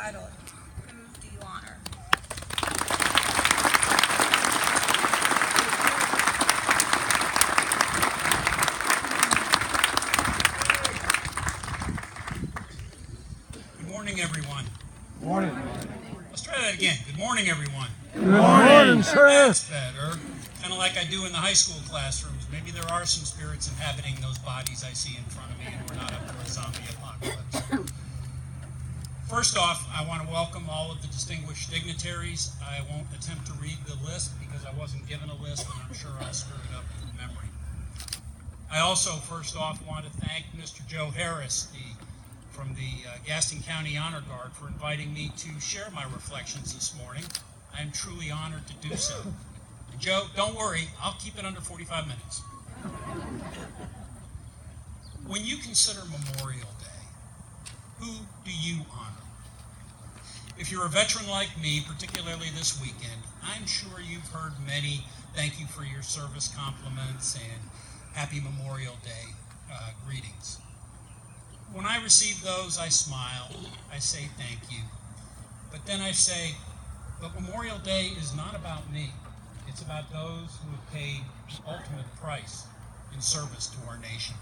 Titled, Who Do You Honor? Good morning, everyone. Morning. Let's try that again. Good morning, everyone. Good morning, sir. That's better. Kind of like I do in the high school classrooms. Maybe there are some spirits inhabiting those bodies I see in front of me, and we're not up for a zombie apocalypse. First off, I want to welcome all of the distinguished dignitaries. I won't attempt to read the list because I wasn't given a list, and I'm sure I'll screw it up from memory. I also, first off, want to thank Mr. Joe Harris, from the Gastonia County Honor Guard, for inviting me to share my reflections this morning. I am truly honored to do so. And Joe, don't worry, I'll keep it under 45 minutes. When you consider Memorial Day, who do you honor? If you're a veteran like me, particularly this weekend, I'm sure you've heard many thank you for your service compliments and Happy Memorial Day greetings. When I receive those, I smile, I say thank you, but then I say, but Memorial Day is not about me. It's about those who have paid the ultimate price in service to our nation.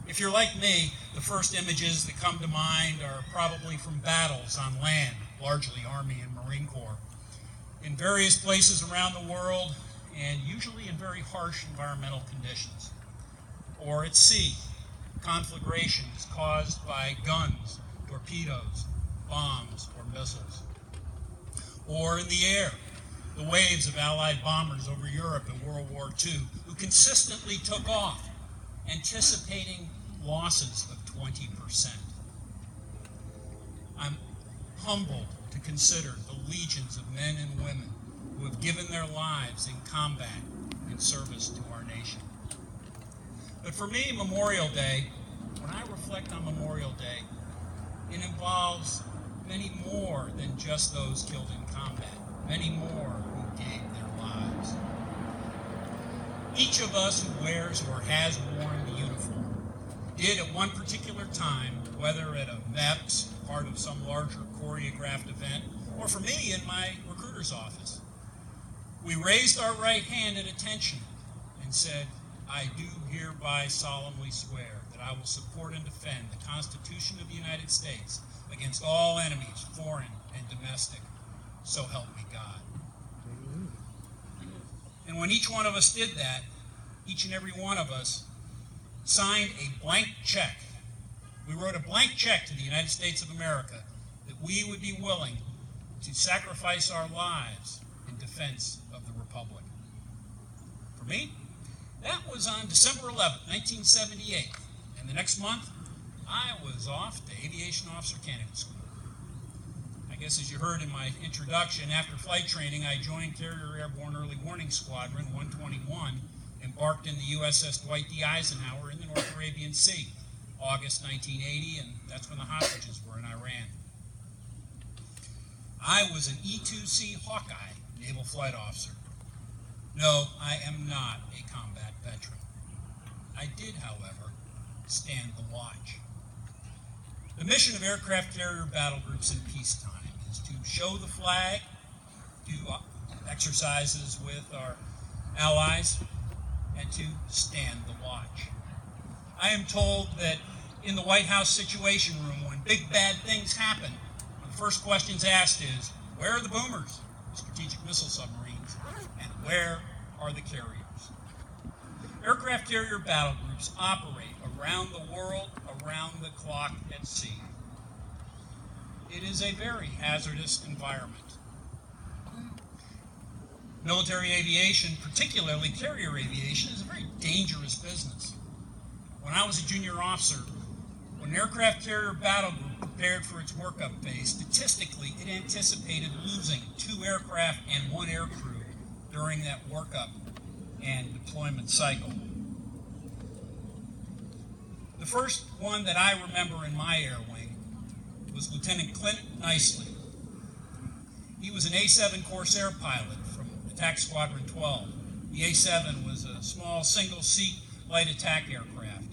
If you're like me, the first images that come to mind are probably from battles on land, largely Army and Marine Corps, in various places around the world, and usually in very harsh environmental conditions. Or at sea, conflagrations caused by guns, torpedoes, bombs, or missiles. Or in the air, the waves of Allied bombers over Europe in World War II, who consistently took off, anticipating losses of 20%. I'm humbled to consider the legions of men and women who have given their lives in combat in service to our nation. But for me, Memorial Day, when I reflect on Memorial Day, it involves many more than just those killed in combat, many more who gave their lives. Each of us who wears or has worn the uniform did at one particular time, whether at a MEPS, part of some larger choreographed event, or for me in my recruiter's office, we raised our right hand at attention and said, I do hereby solemnly swear that I will support and defend the Constitution of the United States against all enemies, foreign and domestic. So help me God. And when each one of us did that, each and every one of us signed a blank check. We wrote a blank check to the United States of America that we would be willing to sacrifice our lives in defense of the Republic. For me, that was on December 11th, 1978. And the next month, I was off to Aviation Officer Candidate School. I guess as you heard in my introduction, after flight training, I joined Carrier Airborne Early Warning Squadron 121, embarked in the USS Dwight D. Eisenhower in the North Arabian Sea, August 1980, and that's when the hostages were in Iran. I was an E-2C Hawkeye naval flight officer. No, I am not a combat veteran. I did, however, stand the watch. The mission of aircraft carrier battle groups in peacetime is to show the flag, do exercises with our allies, and to stand the watch. I am told that in the White House Situation Room, when big bad things happen, one of the first questions asked is, where are the boomers, the strategic missile submarines, and where are the carriers? Aircraft carrier battle groups operate around the world, around the clock at sea. It is a very hazardous environment. Military aviation, particularly carrier aviation, is a very dangerous business. When I was a junior officer, when an aircraft carrier battle group prepared for its workup phase, statistically it anticipated losing 2 aircraft and 1 aircrew during that workup and deployment cycle. The first one that I remember in my air wing was Lieutenant Clint Nicely. He was an A-7 Corsair pilot from Attack Squadron 12. The A-7 was a small single-seat light attack aircraft.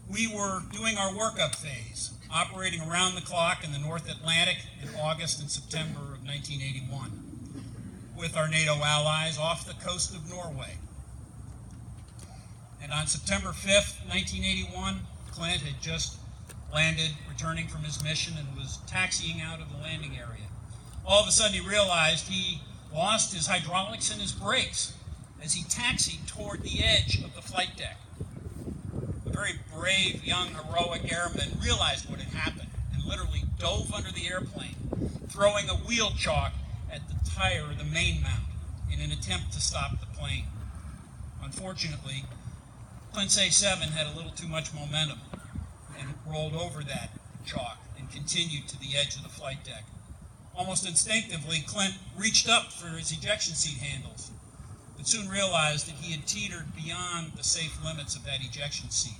We were doing our workup phase operating around the clock in the North Atlantic in August and September of 1981, with our NATO allies off the coast of Norway. And on September 5th, 1981, Clint had just landed, returning from his mission, and was taxiing out of the landing area. All of a sudden, he realized he lost his hydraulics and his brakes as he taxied toward the edge of the flight deck. A very brave, young, heroic airman realized what had happened and literally dove under the airplane, throwing a wheel chalk at the tire of the main mount in an attempt to stop the plane. Unfortunately, Clint's A-7 had a little too much momentum and rolled over that chalk and continued to the edge of the flight deck. Almost instinctively, Clint reached up for his ejection seat handles, but soon realized that he had teetered beyond the safe limits of that ejection seat.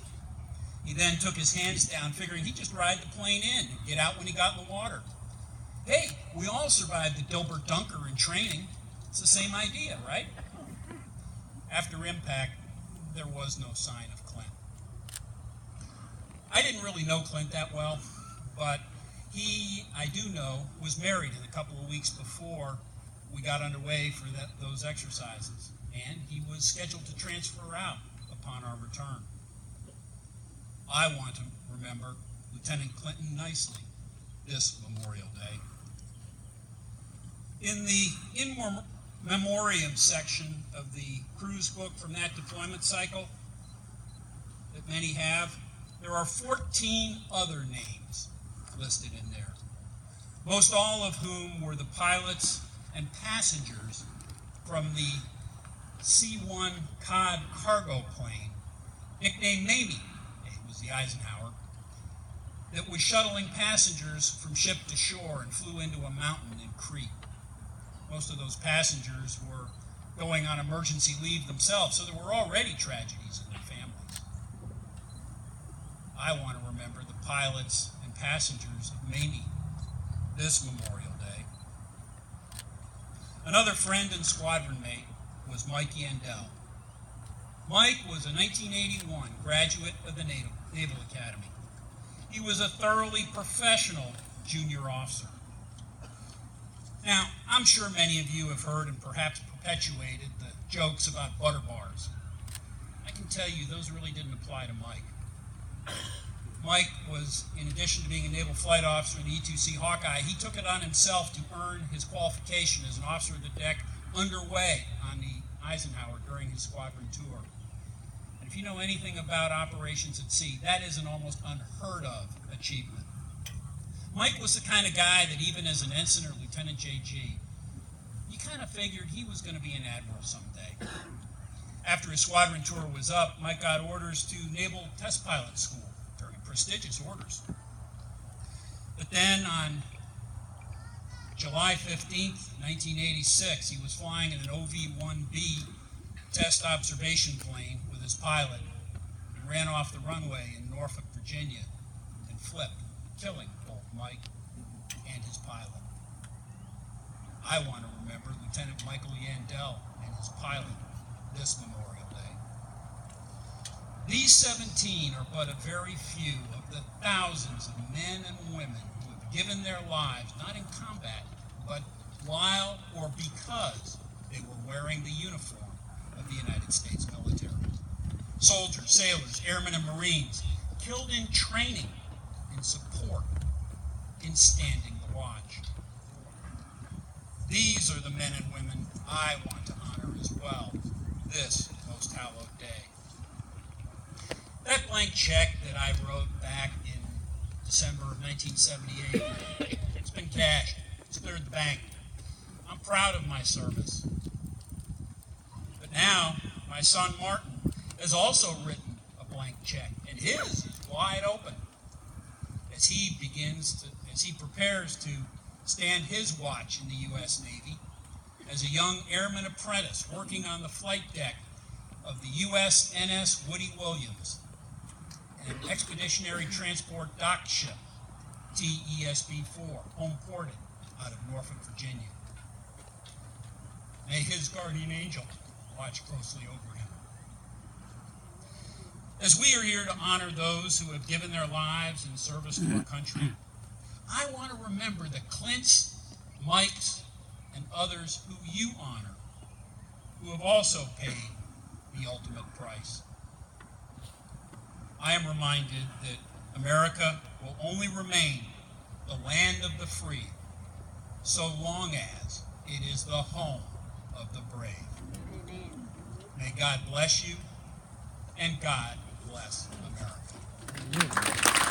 He then took his hands down, figuring he'd just ride the plane in and get out when he got in the water. Hey, we all survived the Dilbert Dunker in training. It's the same idea, right? After impact, there was no sign of Clint. I didn't really know Clint that well, but he, I do know, was married in a couple of weeks before we got underway for those exercises, and he was scheduled to transfer out upon our return. I want to remember Lieutenant Clinton nicely this Memorial Day. In the In Memoriam section of the cruise book from that deployment cycle that many have, there are 14 other names listed in there, most all of whom were the pilots and passengers from the C-1 COD cargo plane, nicknamed Mamie, it was the Eisenhower, that was shuttling passengers from ship to shore and flew into a mountain in Crete. Most of those passengers were going on emergency leave themselves, so there were already tragedies in their families. I want to remember the pilots and passengers of Mamie this Memorial Day. Another friend and squadron mate was Mike Yandell. Mike was a 1981 graduate of the Naval Academy. He was a thoroughly professional junior officer. Now, I'm sure many of you have heard and perhaps perpetuated the jokes about butter bars. I can tell you those really didn't apply to Mike. Mike was, in addition to being a naval flight officer in the E-2C Hawkeye, he took it on himself to earn his qualification as an officer of the deck underway on the Eisenhower during his squadron tour. And if you know anything about operations at sea, that is an almost unheard of achievement. Mike was the kind of guy that even as an ensign or Lieutenant JG, you kind of figured he was going to be an admiral someday. After his squadron tour was up, Mike got orders to Naval Test Pilot School, very prestigious orders. But then on July 15th, 1986, he was flying in an OV-1B test observation plane with his pilot and ran off the runway in Norfolk, Virginia, and flipped, killing both Mike and his pilot. I want to remember Lieutenant Michael Yandell and his pilot this Memorial Day. These 17 are but a very few of the thousands of men and women who have given their lives, not in combat, but while or because they were wearing the uniform of the United States military. Soldiers, sailors, airmen, and Marines killed in training, in support, in standing the watch. These are the men and women I want to honor as well this most hallowed day. That blank check that I wrote back in December of 1978, it's been cashed. It's cleared the bank. I'm proud of my service. But now, my son Martin has also written a blank check, and his is wide open as he prepares to stand his watch in the U.S. Navy as a young airman apprentice working on the flight deck of the USNS Woody Williams, an expeditionary transport dock ship, TESB-4, home ported out of Norfolk, Virginia. May his guardian angel watch closely over him. As we are here to honor those who have given their lives in service to our country, I want to remember the Clints, Mikes, and others who you honor, who have also paid the ultimate price. I am reminded that America will only remain the land of the free so long as it is the home of the brave. Amen. May God bless you, and God bless America.